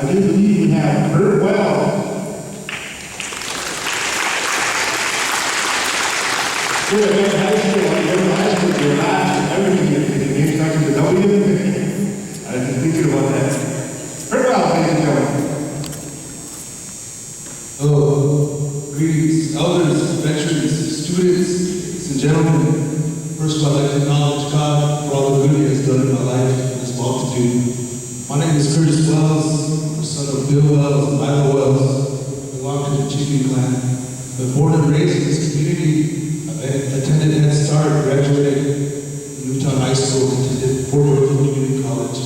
I do believe we have Kurt Wells. Good, I went to high school, I went to high school, your last, everything, the name starts with a W. I was just thinking about that. Kurt Wells, ladies and gentlemen. Hello, greetings, elders, veterans, students, ladies and gentlemen. First of all, I'd like to acknowledge God for all the good He has done in my life and this multitude. My name is Curtis Wells, the son of Bill Wells and Lila Wells. I belong to the Chieftain clan. I'm born and raised in this community. I attended Head Start, graduated Newtown High School, attended Fort Worth Community College.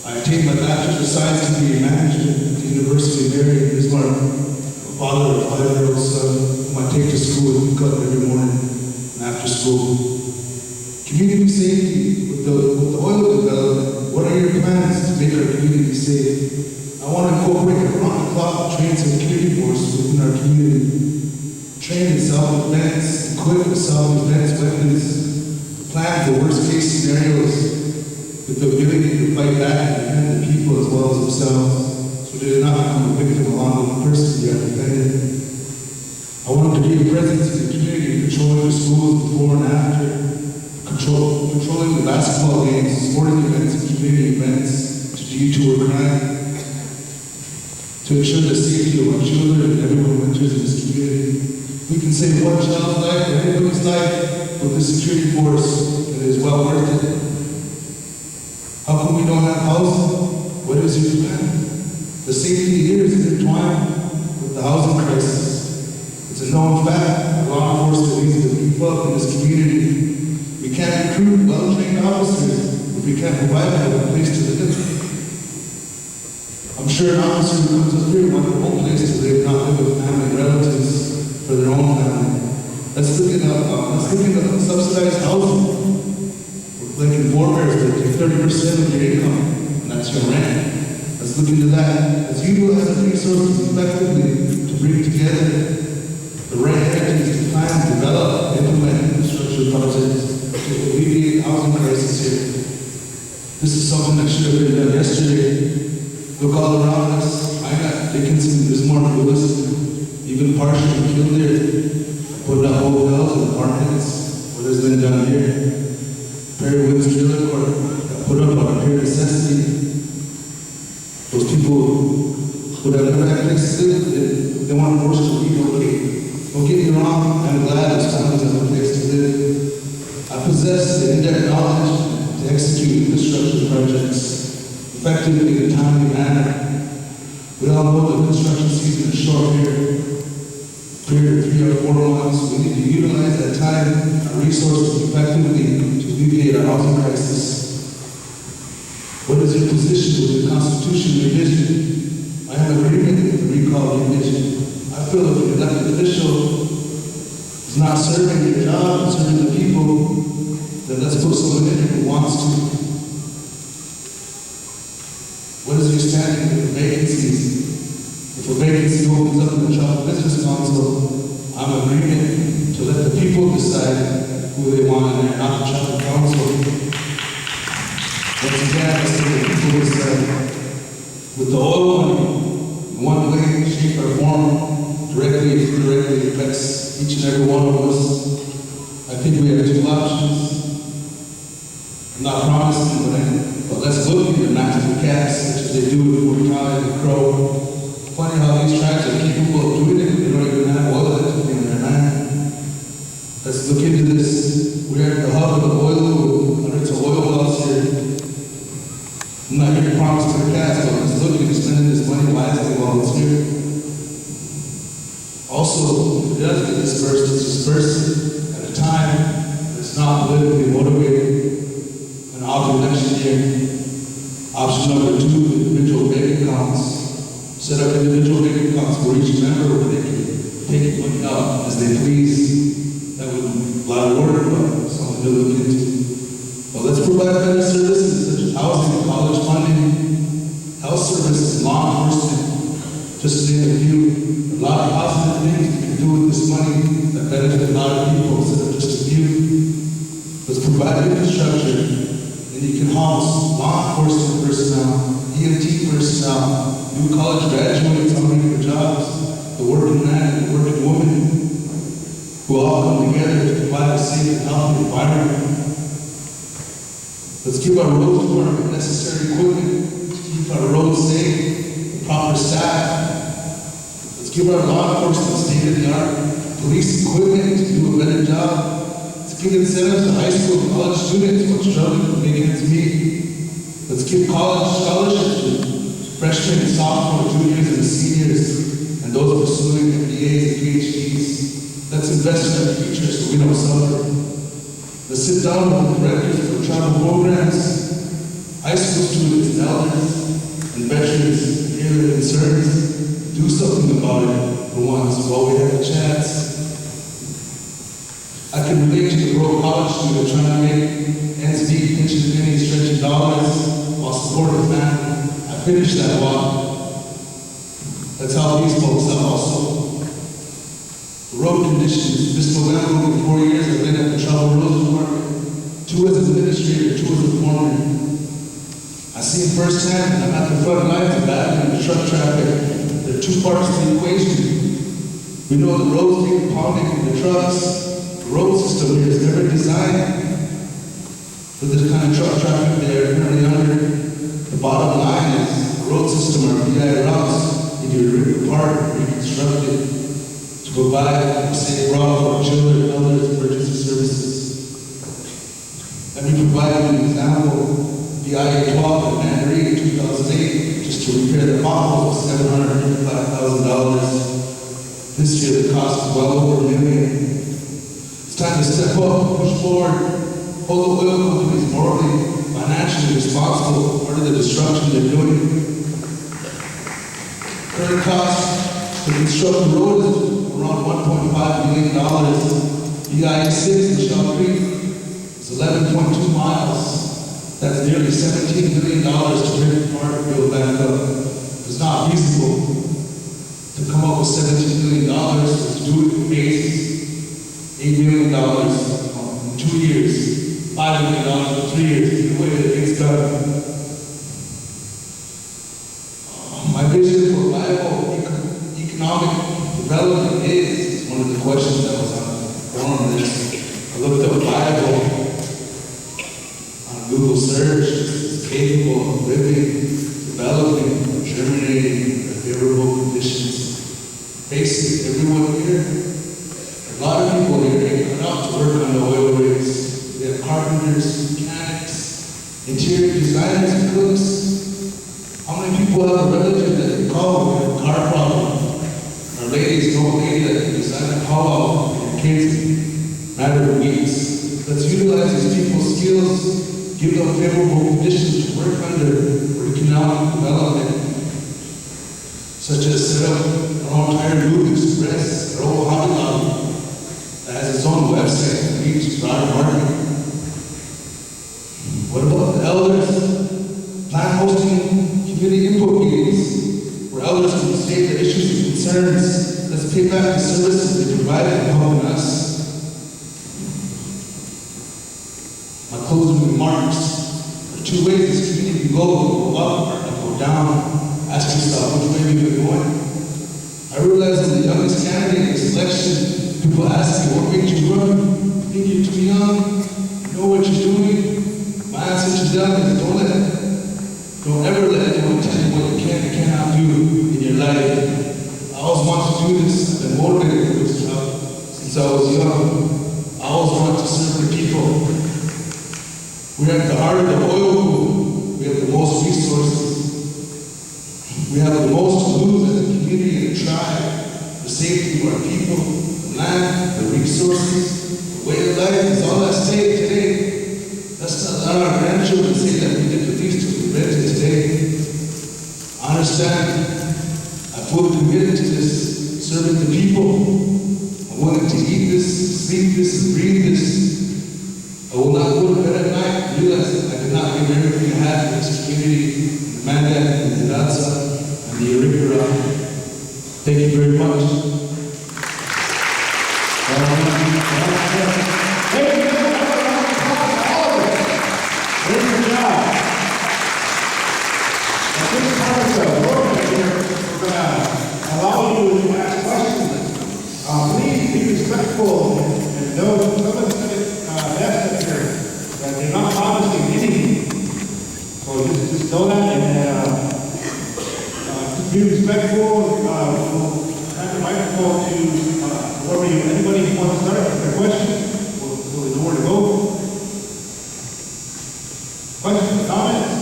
I attained my Bachelor's of Science degree in Management at the University of Mary in Bismarck. I'm a father of a 5-year-old son whom I take to school and pick up every morning and after school. Community safety, with the oil development, what are your plans to make our community safe? I want to incorporate around-the-clock trains and community force within our community. Train in self-defense, equip with self-defense weapons, plan for worst-case scenarios with the ability to fight back and defend the people as well as themselves, so they do not become a victim along with the person they are defending. I want to be a presence in the community, patrolling the schools before and after, controlling the basketball games, sporting events, and community events to detour crime, to ensure the safety of our children and everyone who enters in this community. We can save one child's life or anybody's life with the security force, and it is well worth it. How come we don't have housing? What is your plan? The safety here is intertwined with the housing crisis. It's a known fact that law enforcement needs to beef up in this community. We can't recruit well-trained officers if we can't provide them with a place to live. I'm sure an officer who comes up here wants a home place to live, not live with family and relatives for their own family. Let's look at subsidized housing. Like in forebears, they take 30% of your income, and that's your rent. Let's look into that. Let's utilize the resources effectively to bring together the right entities to plan, develop, implement infrastructure projects to alleviate the housing crisis here. This is something that should have been done yesterday. Look all around us. I got Dickinson, Bismarck, Willis, even partially killed there. Putting up hotels and apartments. What has been done here? Perry Williams Trailer Court got put up on a pure necessity. Those people who have never had places to live, they want to force to relocate. Don't get me wrong, I'm glad there's families have a place to live. I possess the in-depth knowledge to execute infrastructure projects effectively in a timely manner. We all know the construction season is short here. Period of 3 or 4 months, we need to utilize that time and resources effectively to alleviate our housing crisis. What is your position with the Constitution revision? I have agreement with the recall revision. I feel if an elected official is not serving their job and serving the people, then let's put someone in there who wants to. What is your standing with vacancies? If a vacancy opens up in the Child Business Council, I'm agreeing to let the people decide who they want in there, not the Child Council. Once again, I say the people decide. With the oil money, in one way, shape, or form, directly or indirectly affects each and every one of us. I think we have 2 options. I'm not promising, but let's look into natural gas, such as they do with Fort Collins and Crow. Funny how these tribes are capable of doing it, they don't even have oil that's in their land. Let's look into this. We're at the hub of the oil loop, hundreds of oil wells here. I'm not here to promise to the cast, but let's look into spending this money wisely while it's here. Also, if it does get dispersed, it's dispersed at a time that's not politically motivated. And after election year, option number 2, individual bank accounts. Set up individual bank accounts for each member where they can take money out as they please. That would be a lot of work, but something to look into. But let's provide better services such as housing, college funding, health services, law enforcement, just to name a few. A lot of positive things we can do with this money that benefit a lot of people instead of just a few. Let's provide infrastructure, and you can house law enforcement personnel, EMT personnel, new college graduates hungry for jobs, the working man and the working woman, who all come together to provide a safe and healthy environment. Let's give our roads department necessary equipment to keep our roads safe and proper staff. Let's give our law enforcement state-of-the-art police equipment to do a better job. Let's give incentives to high school and college students who are struggling to make ends meet. Let's give college scholarships to freshmen and sophomores, juniors and seniors, and those pursuing MBAs and PhDs. Let's invest in our future so we don't suffer. Let's sit down with the directors for travel programs, high school students and elders, and veterans, hear their concerns, do something about it for once while we have a chance. I can relate to the broke college student trying to make ends meet, pinching pennies, stretching dollars, while supporting his family. I finished that walk. That's how these folks are also. The road conditions. This November, in 4 years, I've been at the Travel Roads Department, 2 as administrator, 2 as a foreman. I see it firsthand. I'm at the front lines of battling the truck traffic. There are 2 parts to the equation. We know the roads being pounded from the trucks. The road system here is never designed for this kind of truck traffic they are currently under. The bottom line is the road system are VI routes need to be ripped apart and reconstructed to provide a safe route for children, elders, and emergency services. Let me provide you an example. The IA-12 at Mandarin in 2008, just to repair the potholes, was $755,000. This year the cost is well over $1 million. It's time to step up, push forward, hold the oil companies morally, financially responsible for part of the destruction they're doing. Current cost to construct the road is around $1.5 million. The IA-6 in Shell Creek is 11.2 miles. That's nearly $17 million to rip apart and build back up. It's not feasible to come up with $17 million to do it in phases. $8 million in 2 years, $5 million in 3 years, either way that gets done. My vision for viable economic development is one of the questions that was on the forum list. I looked up viable on Google search. It's capable of living, developing, germinating under favorable conditions. Basically, everyone here, a lot of people here ain't cut out to work on the oil rigs. We have carpenters, mechanics, interior designers, and cooks. How many people have a relative that can call when they have a car problem? Or ladies know a lady that can design a call out for your kids in a matter of weeks. Let's utilize these people's skills, give them favorable conditions to work under for economic development, such as set up our own Tire Loop Express, our own Hobby Lobby, that has its own website that reaches broader market. What about the elders? Plan hosting community input meetings where elders can state their issues and concerns. Let's pay back the services they provided for helping us. My closing remarks. There are 2 ways this community can go up or go down. Ask yourself which way we've been going. I realize I'm the youngest candidate in this election. People ask me, what made you run? You think you're too young? You know what you're doing? My answer to them is don't ever let anyone tell you what you can and cannot do in your life. I always want to do this. I've been motivated for this job since I was young. I always want to serve the people. We're at the heart of the oil boom. We have the most resources. We have the most to lose as a community and a tribe. The safety of our people, the land, the resources, the way of life is all at stake today. Let's not let our grandchildren say that we did the least to prevent it today. I understand. I'm fully committed to this, serving the people. I'm willing to eat this, sleep this, and breathe this. I will not go to bed at night realizing I did not give everything I had for this community, the Mandan, and the Hidatsa, and the Arikara. Thank you very much. Good job. This is part of the work that you're be respectful, we'll have the microphone to, anybody who wants to start with their question, we'll know where to go. Questions, comments?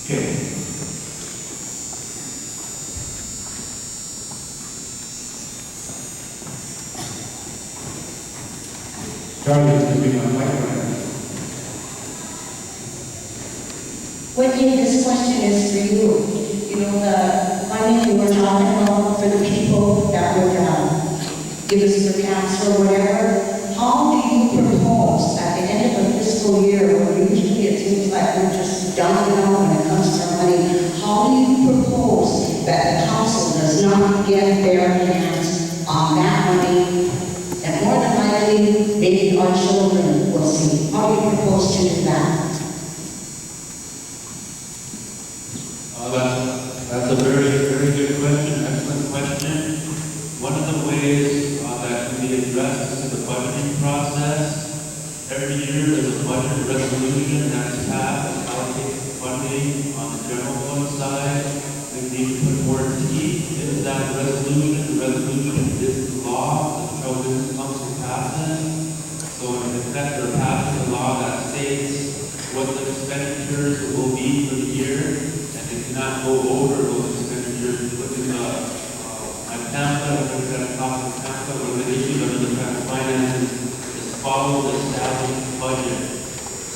Okay. Charlie is going to be on mic right now. Whitney, this question is for you. You know, the money you were talking about for the people that would give us their caps or whatever, how do you propose at the end of a fiscal year, where usually it seems like we're just dumping out when it comes to our money, how do you propose that the council does not get their hands on that money, and more than likely, maybe our children will see? How do you propose to do that? That's a very, very good question, excellent question. One of the ways that can be addressed is the budgeting process. Every year there's a budget resolution that's passed that allocates funding on the general fund side. We need to put more teeth into that resolution. The resolution is the law that the Trumbull Business Council passes. So in effect, they're passing a law that states what the expenditures will be for the year. Not go over those expenditures, put in my pamphlet, or the cost of pamphlet, or the issue under the federal finances, is follow the established budget.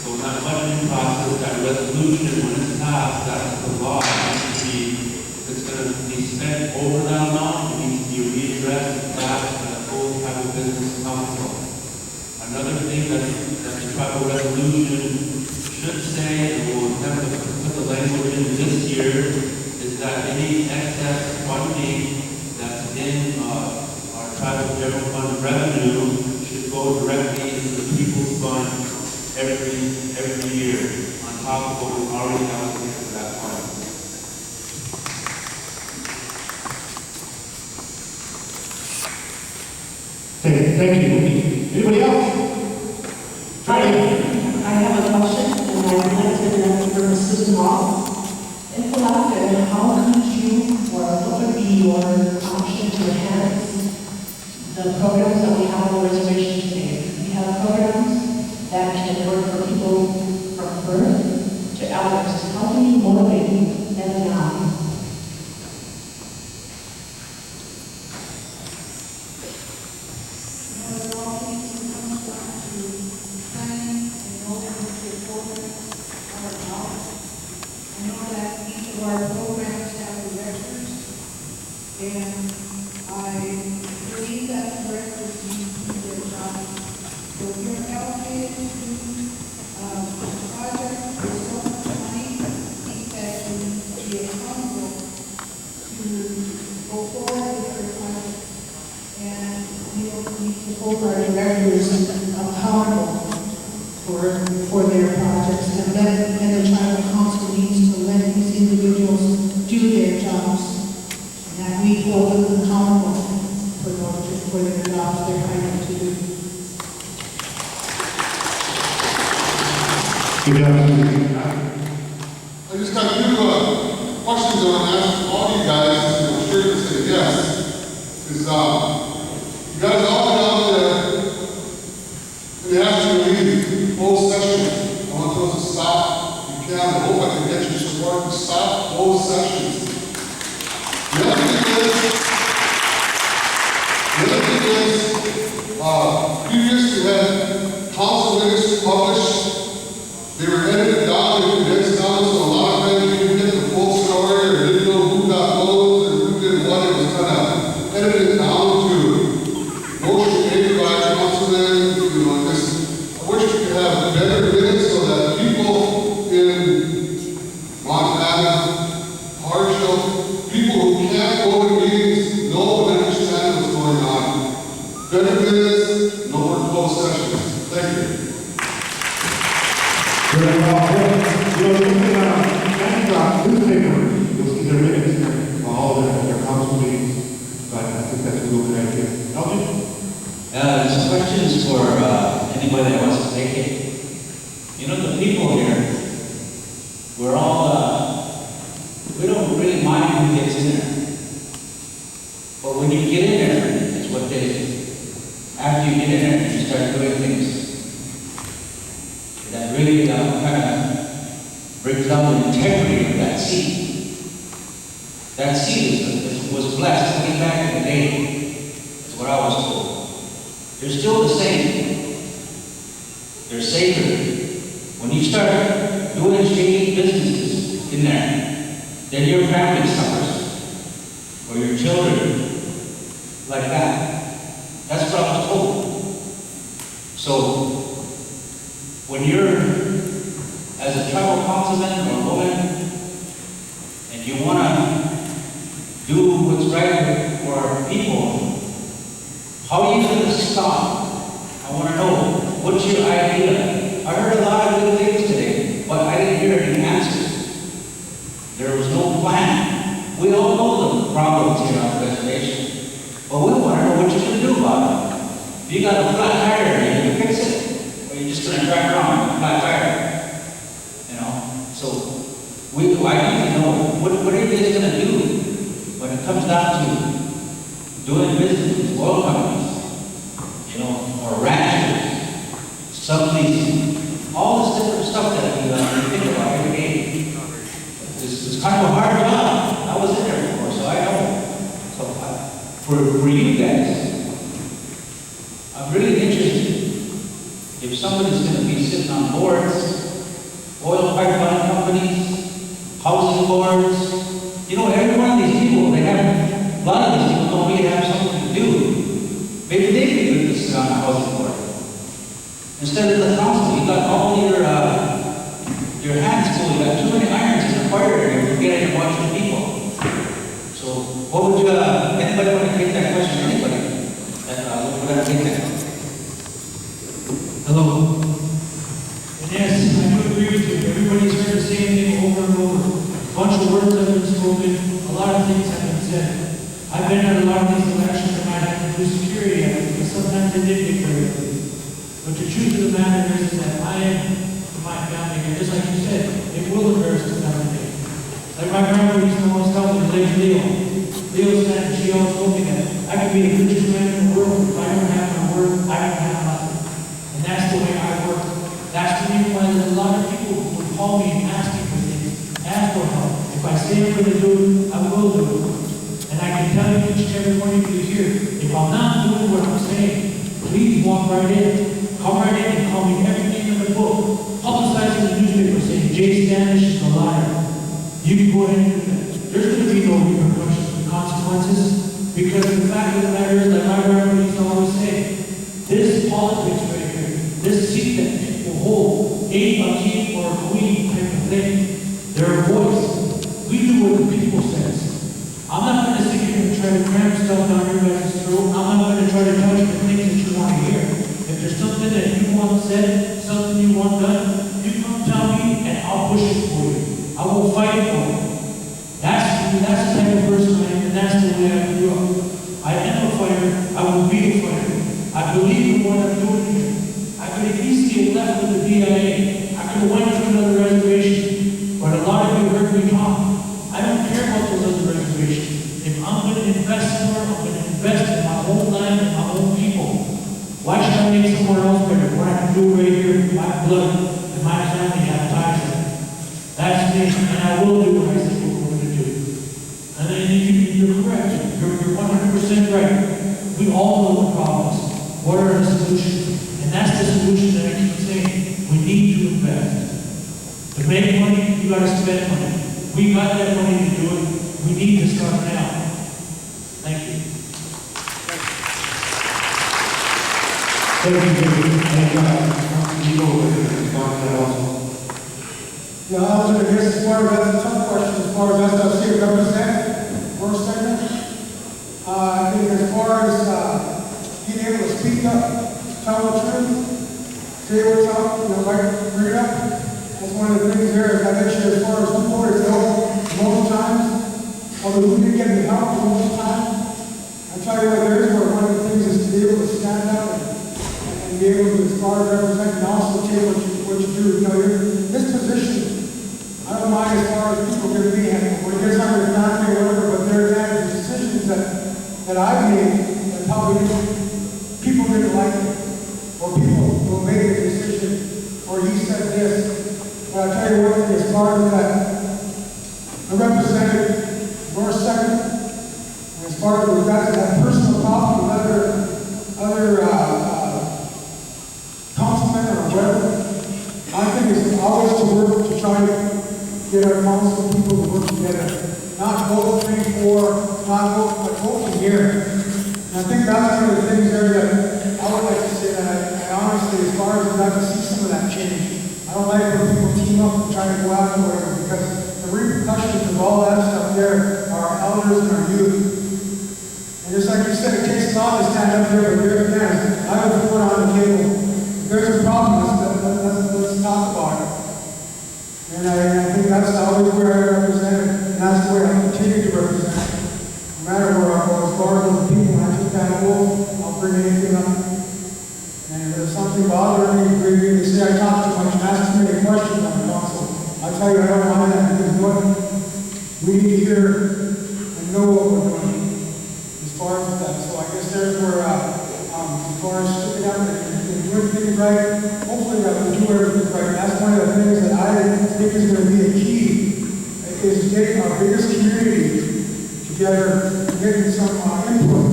So in that budgeting process, that resolution, when it's passed, that's the law, it needs to be, if it's going to be spent over that amount, it needs to be readdressed back to the full tribal business council. Another thing that the tribal resolution should say, and we'll attempt to put the language in this year, is that any excess funding that's in our tribal general fund revenue should go directly into the people's fund every year, on top of what we've already allocated for that fund. Thank you. Anybody else? Charlie? I have a question, and I would like to know from Susan Hall. In Palatka, how could you, or what would be your option to enhance the programs that we have on the reservation today? We have programs that can work for people from birth to elders. How can you motivate them now? For their projects, and the tribal council needs to let these individuals do their jobs, and that we hold them accountable for their jobs they're hired to do. Good job. I just got two questions I want to ask all you guys, and I'm sure you'll say yes. Is you guys all get out there and you have to leave closed session. I want those to stop. You can. I hope I can get your support to stop closed sessions. The other thing is, previously had council minutes published. They were edited down, they were condensed down, so a lot of times you didn't get the full story, or didn't know who got closed, or who did what. It was kind of edited down to motion made by councilmen. You know, I wish we could have better minutes so that people in Montana, Harshville, people who can't go to meetings know and understand what's going on. Better minutes, no more closed sessions. Thank you. Very well. You know, newspaper, you'll see their minutes, all their council meetings, but I think that's a real good idea. Elgin? This question is for anybody that wants to take it. You know, the people here, we're all, we don't really mind in there. But when you get in there, it's what after you get in there and you start doing things, that really kind of brings down the integrity of that seed. That seed was blessed way back in the day. That's what I was told. They're still the same. They're sacred. When you start doing shady businesses in there, then your family suffers, or your children, like that. That's what I was told. So, when you're, as a tribal councilman or woman, and you want to do what's right for our people, how are you going to stop? I want to know, what's your idea? I heard a lot of good things today, but I didn't hear any answers. There was no plan. We all know the problems here on the reservation, but we want to know what you're going to do about it. If you got a flat tire, are you going to fix it? Or are you just going to drive around with a flat tire? You know? So, I need to know, what are you guys going to do when it comes down to doing business with oil companies, you know, or ranchers, subleasing, all this different stuff that we think about every day. It's kind of a hard job. I was in there before, so I know. So for you guys, I'm really interested if somebody's going to be sitting on boards, oil pipeline companies, housing boards. You know, every one of these people, a lot of these people don't really have something to do. Maybe they could do this on a housing board. Instead of the council, you got all your hands full. You got too many irons in the fire, and you're forgetting to watch your people. So, what would anybody want to take that question? Anybody? Would I take that? Hello. And yes, I do agree with you. Everybody's heard the same thing over and over. A bunch of words have been spoken. A lot of things have been said. I've been at a lot of these elections and I have to do security because sometimes they did get very ugly. But the truth of the matter is that I am, for my family, and just like you said, it will embarrass the family. Like my grandmother used to always tell me, like Leo. Leo said, she always told me that I can be the richest man in the world, but if I don't have my word, I don't have nothing. And that's the way I work. That's the reason why there's a lot of people who would call me and ask me for things, ask for help. If I say I'm going to do it, I will do it. And I can tell you each and every one of you here, if I'm not doing what I'm saying, please walk right in. Come right in and call me every name in the book. Publicize in the newspaper saying Jay Standish is a liar. You can go ahead and do that. There's going to be no repercussions and consequences because the fact of the matter is, like my grandmother used to always say, this politics right here, this seat that people hold, ain't a king or a queen type of thing. They're a voice. We do what the people says. I'm not going to sit here and try to cram stuff down your guys' throat. I'm not going to try to tell you the things that you want to hear. If there's something that you want said, something you want done, you come tell me and I'll push it for you. I will fight for you. That's the type of person I am, and that's the way I grew up. I am a fighter. I will be a fighter. I believe in what I'm doing here. I could have easily have left with the BIA. I could have went to another reservation. But a lot of you heard me talk. I don't care about those other reservations. If I'm going to invest somewhere, I'm going to invest in my own land and my own people. Why should I make somewhere else better? What I can do right here with my blood and my family have ties with it. That's me, and I will do what I say we're going to do. And then you're correct. You're 100% right. We all know the problems. What are the solutions? And that's the solution that I keep saying. We need to invest. To make money, you got to spend money. We got that money to do it. We need to start now. Thank you. Thank you, Jimmy. And, you go with it, that also. Yeah, I was going to guess as far as that's a tough question, as far as SLC represent, first segment. I think as far as being able to speak up, tell the truth, say what's up, bring it up. That's one of the things there, as I mentioned, as far as who voted no, most times, although who did get the help most times. I tell you what, there is where one of the things is to be able to stand up and be able to, as far as represent, and also say what you do. You know, this position, I don't mind as far as people can be, when it gets on your family or whatever, but there First, second, and as far as we've got to have personal coffee with other councilmen or whatever, I think it's always to work to try to get our council people to work together. Not vote 3-4, not vote, but vote from here. And I think that's one of the things there that I would like to say that I honestly, as far as I'd like to see some of that change. I don't like when people team up and try to go out somewhere because the repercussions of all that stuff there are our elders and our youth. And just like you said, it takes a lot to stand up here, but here again, I would put on the table. If there's a problem, let's talk about it. And I think that's always where I represent, and that's the way I continue to represent. No matter where I go, as far as the people, when I took that oath, I'll bring anything up. And if there's something bothering me, they say I talk too much and ask too many questions on the council. I tell you, I don't mind that because what we need to hear and know what we're doing as far as that. So I guess there's where, as far as sticking out and doing things right, hopefully that we do everything right. And that's one of the things that I think is going to be a key, is getting our biggest community together, getting some input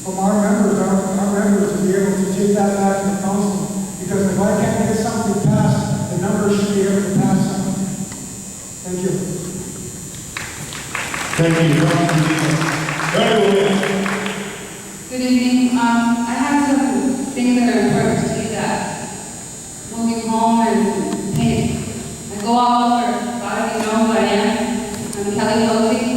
from our members to be able to take that back to the council. Because if I can't get something passed, the numbers should be able to pass something. Thank you. Thank you. Right away. Good evening. I have some things that are important to you that moving home and hey, I go all over. A lot of you know who I am. I'm Kelly Logan.